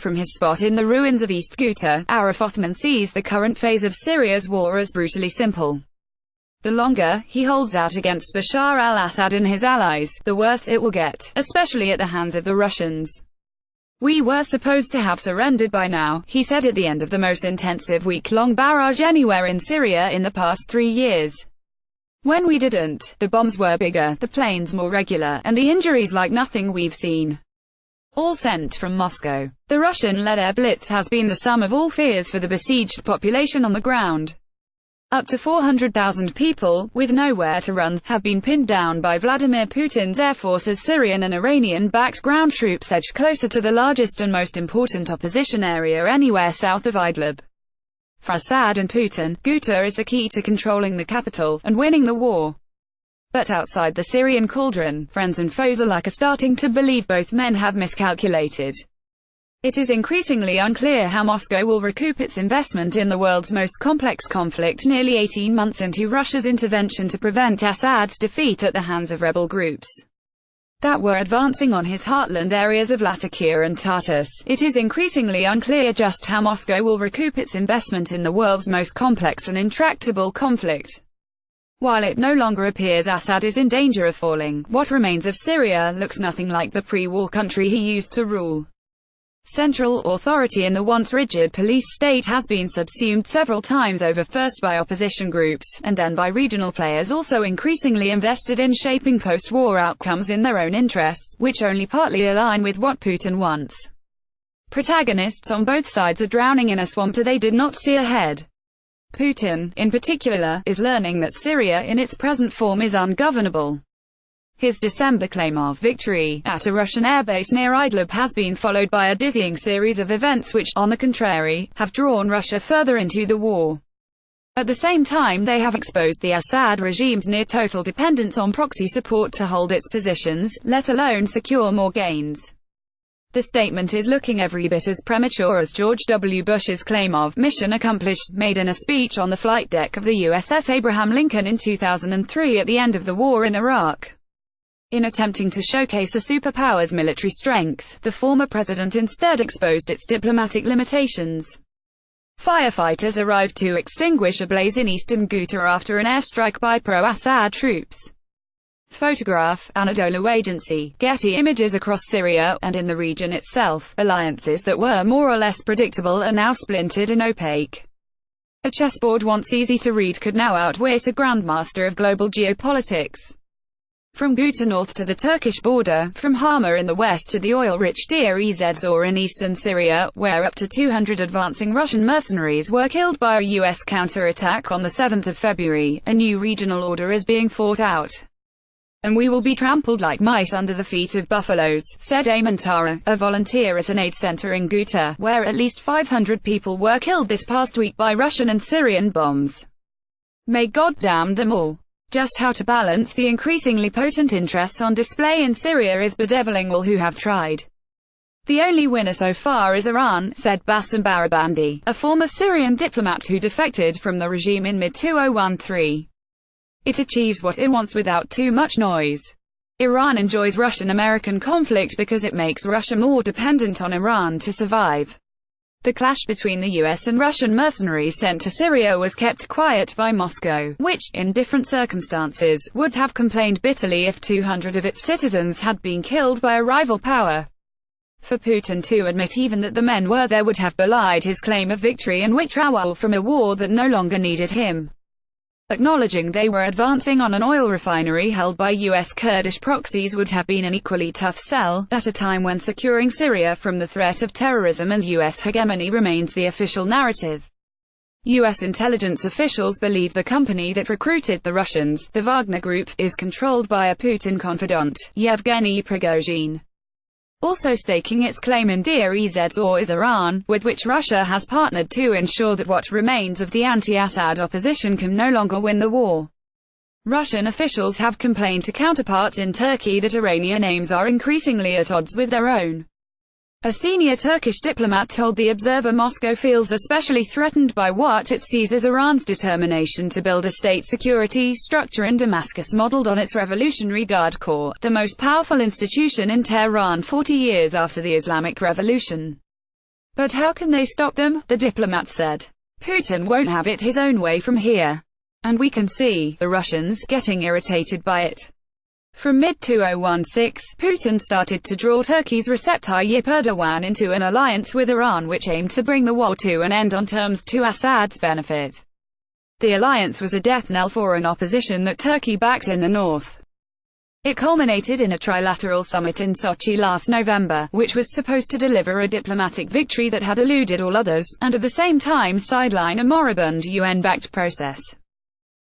From his spot in the ruins of East Ghouta, Arif Othman sees the current phase of Syria's war as brutally simple. The longer he holds out against Bashar al-Assad and his allies, the worse it will get, especially at the hands of the Russians. "We were supposed to have surrendered by now," he said at the end of the most intensive week-long barrage anywhere in Syria in the past 3 years. "When we didn't, the bombs were bigger, the planes more regular, and the injuries like nothing we've seen. All sent from Moscow. The Russian-led air blitz has been the sum of all fears for the besieged population on the ground. Up to 400,000 people, with nowhere to run, have been pinned down by Vladimir Putin's air force as Syrian and Iranian-backed ground troops edge closer to the largest and most important opposition area anywhere south of Idlib. For Assad and Putin, Ghouta is the key to controlling the capital, and winning the war. But outside the Syrian cauldron, friends and foes alike are starting to believe both men have miscalculated. It is increasingly unclear how Moscow will recoup its investment in the world's most complex conflict nearly 18 months into Russia's intervention to prevent Assad's defeat at the hands of rebel groups that were advancing on his heartland areas of Latakia and Tartus. It is increasingly unclear just how Moscow will recoup its investment in the world's most complex and intractable conflict. While it no longer appears Assad is in danger of falling, what remains of Syria looks nothing like the pre-war country he used to rule. Central authority in the once rigid police state has been subsumed several times over, first by opposition groups, and then by regional players also increasingly invested in shaping post-war outcomes in their own interests, which only partly align with what Putin wants. Protagonists on both sides are drowning in a swamp they did not see ahead. Putin, in particular, is learning that Syria in its present form is ungovernable. His December claim of victory at a Russian airbase near Idlib has been followed by a dizzying series of events which, on the contrary, have drawn Russia further into the war. At the same time, they have exposed the Assad regime's near-total dependence on proxy support to hold its positions, let alone secure more gains. The statement is looking every bit as premature as George W. Bush's claim of mission accomplished, made in a speech on the flight deck of the USS Abraham Lincoln in 2003 at the end of the war in Iraq. In attempting to showcase a superpower's military strength, the former president instead exposed its diplomatic limitations. Firefighters arrived to extinguish a blaze in eastern Ghouta after an airstrike by pro-Assad troops. Photograph, Anadolu Agency, Getty Images. Across Syria, and in the region itself, alliances that were more or less predictable are now splintered and opaque. A chessboard once easy to read could now outwit a grandmaster of global geopolitics. From Ghouta north to the Turkish border, from Hama in the west to the oil-rich Deir ez-Zor in eastern Syria, where up to 200 advancing Russian mercenaries were killed by a U.S. counterattack on the 7th of February, a new regional order is being fought out. "And we will be trampled like mice under the feet of buffaloes," said Ayman Tara, a volunteer at an aid center in Ghouta, where at least 500 people were killed this past week by Russian and Syrian bombs. "May God damn them all." Just how to balance the increasingly potent interests on display in Syria is bedeviling all who have tried. "The only winner so far is Iran," said Bassem Barabandi, a former Syrian diplomat who defected from the regime in mid-2013. "It achieves what it wants without too much noise. Iran enjoys Russian-American conflict because it makes Russia more dependent on Iran to survive." The clash between the US and Russian mercenaries sent to Syria was kept quiet by Moscow, which, in different circumstances, would have complained bitterly if 200 of its citizens had been killed by a rival power. For Putin to admit even that the men were there would have belied his claim of victory and withdrawal from a war that no longer needed him. Acknowledging they were advancing on an oil refinery held by U.S. Kurdish proxies would have been an equally tough sell, at a time when securing Syria from the threat of terrorism and U.S. hegemony remains the official narrative. U.S. intelligence officials believe the company that recruited the Russians, the Wagner Group, is controlled by a Putin confidant, Yevgeny Prigozhin. Also staking its claim in Deir ez-Zor is Iran, with which Russia has partnered to ensure that what remains of the anti-Assad opposition can no longer win the war. Russian officials have complained to counterparts in Turkey that Iranian aims are increasingly at odds with their own. A senior Turkish diplomat told The Observer Moscow feels especially threatened by what it sees as Iran's determination to build a state security structure in Damascus modeled on its Revolutionary Guard Corps, the most powerful institution in Tehran 40 years after the Islamic Revolution. But how can they stop them? The diplomat said. Putin won't have it his own way from here. And we can see the Russians getting irritated by it. From mid-2016, Putin started to draw Turkey's Recep Tayyip Erdogan into an alliance with Iran which aimed to bring the war to an end on terms to Assad's benefit. The alliance was a death knell for an opposition that Turkey backed in the north. It culminated in a trilateral summit in Sochi last November, which was supposed to deliver a diplomatic victory that had eluded all others, and at the same time sideline a moribund UN-backed process.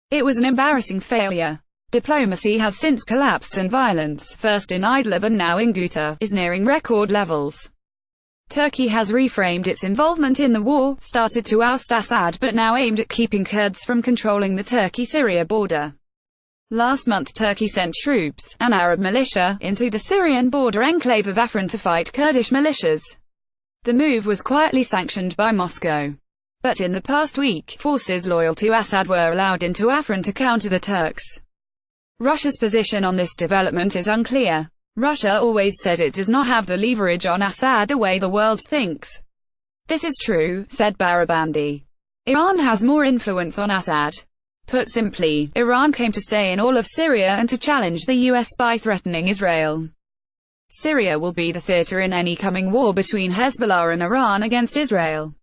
It was an embarrassing failure. Diplomacy has since collapsed and violence, first in Idlib and now in Ghouta, is nearing record levels. Turkey has reframed its involvement in the war, started to oust Assad but now aimed at keeping Kurds from controlling the Turkey-Syria border. Last month Turkey sent troops, an Arab militia, into the Syrian border enclave of Afrin to fight Kurdish militias. The move was quietly sanctioned by Moscow. But in the past week, forces loyal to Assad were allowed into Afrin to counter the Turks. Russia's position on this development is unclear. Russia always says it does not have the leverage on Assad the way the world thinks. This is true, said Barabandi. Iran has more influence on Assad. Put simply, Iran came to stay in all of Syria and to challenge the US by threatening Israel. Syria will be the theater in any coming war between Hezbollah and Iran against Israel.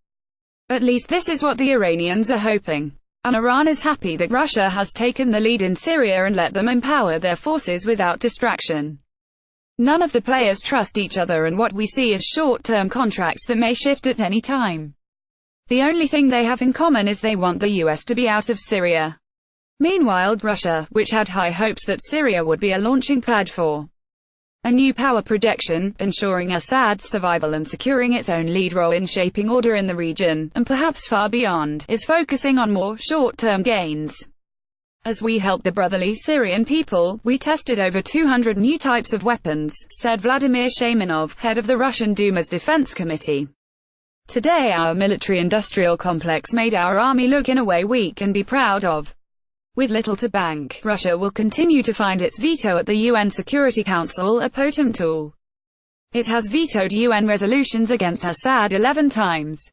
At least this is what the Iranians are hoping. And Iran is happy that Russia has taken the lead in Syria and let them empower their forces without distraction. None of the players trust each other and what we see is short-term contracts that may shift at any time. The only thing they have in common is they want the US to be out of Syria. Meanwhile, Russia, which had high hopes that Syria would be a launching pad for a new power projection, ensuring Assad's survival and securing its own lead role in shaping order in the region, and perhaps far beyond, is focusing on more short-term gains. As we helped the brotherly Syrian people, we tested over 200 new types of weapons, said Vladimir Shaimanov, head of the Russian Duma's Defense Committee. Today our military-industrial complex made our army look in a way we can be proud of. With little to bank, Russia will continue to find its veto at the UN Security Council a potent tool. It has vetoed UN resolutions against Assad 11 times.